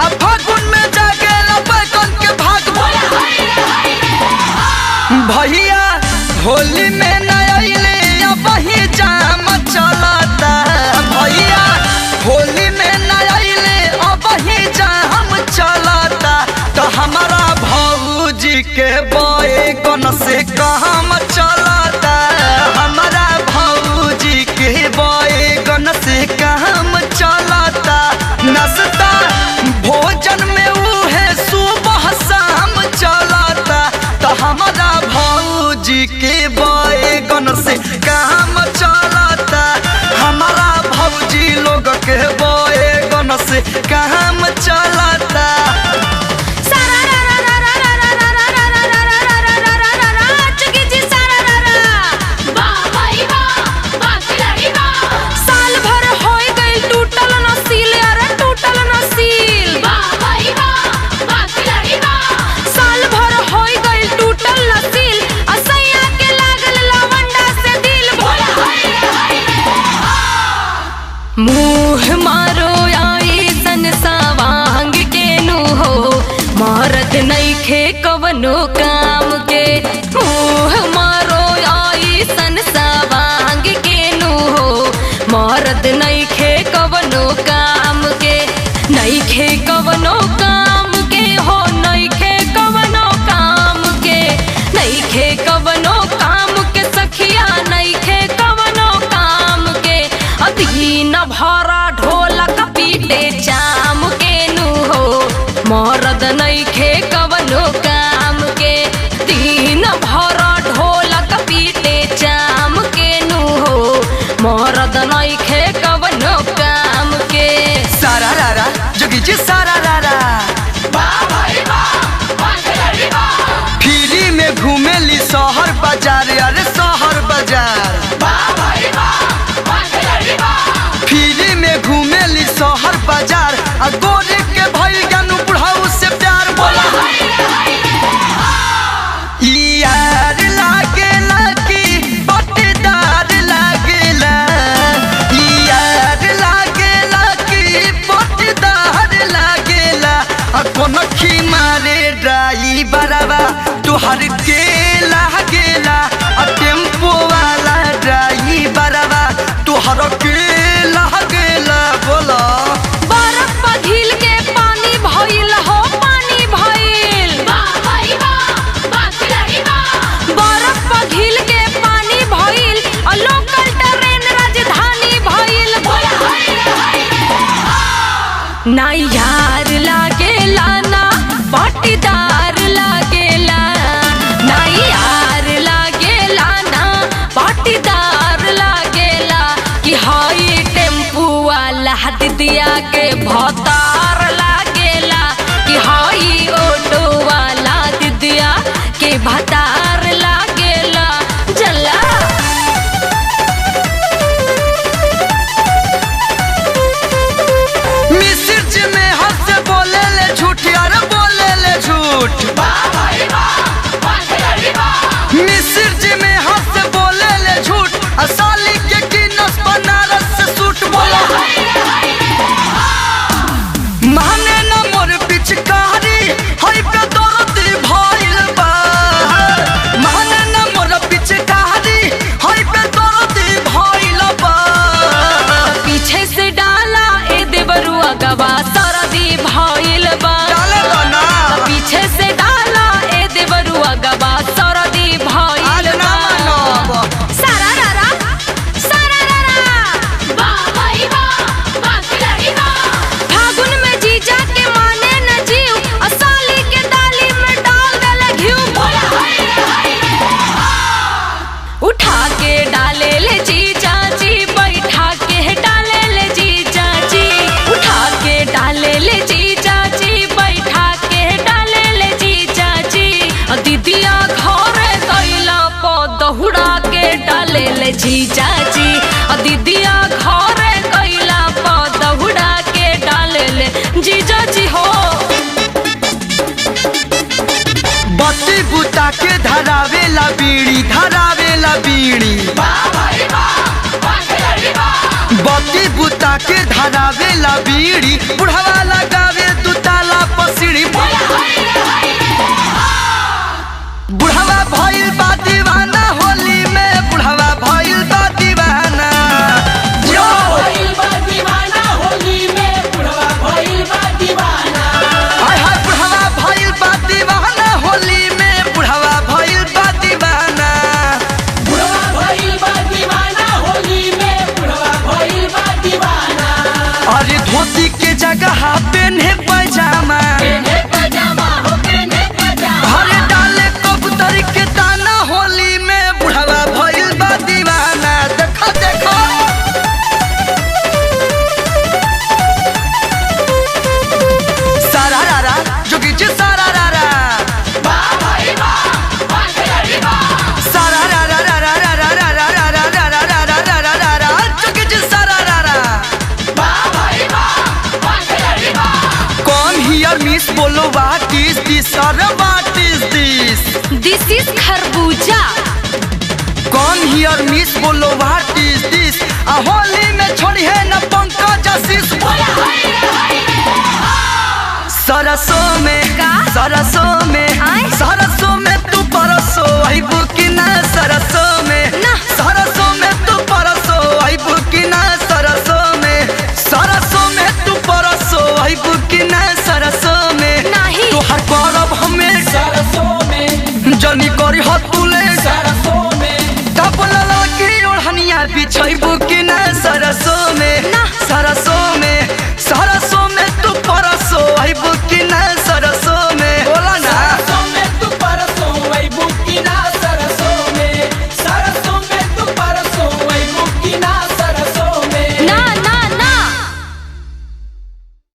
आ फागुन में जागेला बैगन के भाग भैया होली में न आइले अब ही जाम चलता भैया होली में न आइले अब ही जाम चलता तो हमारा भौजी के बैगन से काम चलता हमारा भौजी के बैगन से काम चलता नाश्ता भोजन में उहे सुबह शाम चलता तो हमारा भौजी के बैगन से काम चलता हमारा भौजी लोग के बैगन से काम चलता मुँह मारो आई सन सवांग के नु हो मरद नइखे कवनो काम के मुँह मारो आई सन सवांग के नु हो मरद नइखे कवनो काम के नइखे कवनो काम के हो नइखे कवनो काम के नइखे कवनो काम के सखिया नइखे कवनो काम के अधीन भरा ढोलक पीटे चाम के नु हो मरद नइखे कवनो काम के दीन भरा ढोलक पीटे चाम के नु हो मरद नइखे कवनो काम के सारा रारा जोगी जी सारा रारा फ्री में घूमेली शहर बाजार अरे शहर बाजार फ्री में घूमेली शहर बाजार आ गोरी के भइल ज्ञानू बुढ़ाऊ से प्यार बोला यार लागेला कि पट्टेदार लागेला यार लागेला कि पट्टेदार लागेला आ कोन खी मारे ड्राइवरवा तुहर के लागेला आ टेम्पो वाला ड्राइवरवा तुहर के लागेला बोला बरफ पघिल के पानी भइल हो पानी भइल बरफ पघिल के पानी भइल और लोकल ट्रेन राजधानी भइल ना यार लागेला ना पट्टीदार लागेला ना यार लागेला ना पट्टीदार लागेला कि हाई टेम्पू वाला दिदिया के भतार लागेला कि हाई ऑटो वाला दिदिया के भतार लागेला जला मिस्र जी में हंस बोले ले झूठ यार बोले ले झूठ मिस्र जी में हंस बोले ले झूठ असाली के गिनस बनारस से सूट बोला माने न मोर पिचकारी हई पे दर्द भइल बा माने न मोर पिचकारी हई पे दर्द भइल बा पीछे से डाला ए देवरुआ गवा सरदी भइल बा डाले दो ना पीछे से डाला ए देवरुआ गवा सरदी भइल आज ना बा मानो सारा रारा फागुन में जीजा के माने न जीव असाली के डाली में डाल देले घिउ उठा के डाले ले जीजा जी बैठा के डाले ले जीजा जी उठा के डाले ले जीजा जी बैठा के डाले ले जीजा जी दीदिया घरे गइला प दहुड़ा के डाले ले जीजा जी दीदिया घरे गइला प दहुड़ा के डाले ले जीजा जी हो बत्ती बुता के धरावेला बीड़ी धरावेला बीड़ी बत्ती बुता के धरावेला बीड़ी बुढ़वा लगावे दुता what is this or what is this? This is खरबूजा। कौन हियर मिस बोलो what is this? आ होली में छोड़ी है न पंकज आशीष। सरसों में का? सरसों में आय? सरसों में तू परसों आई बुकी ना सरसों में ना। सरसों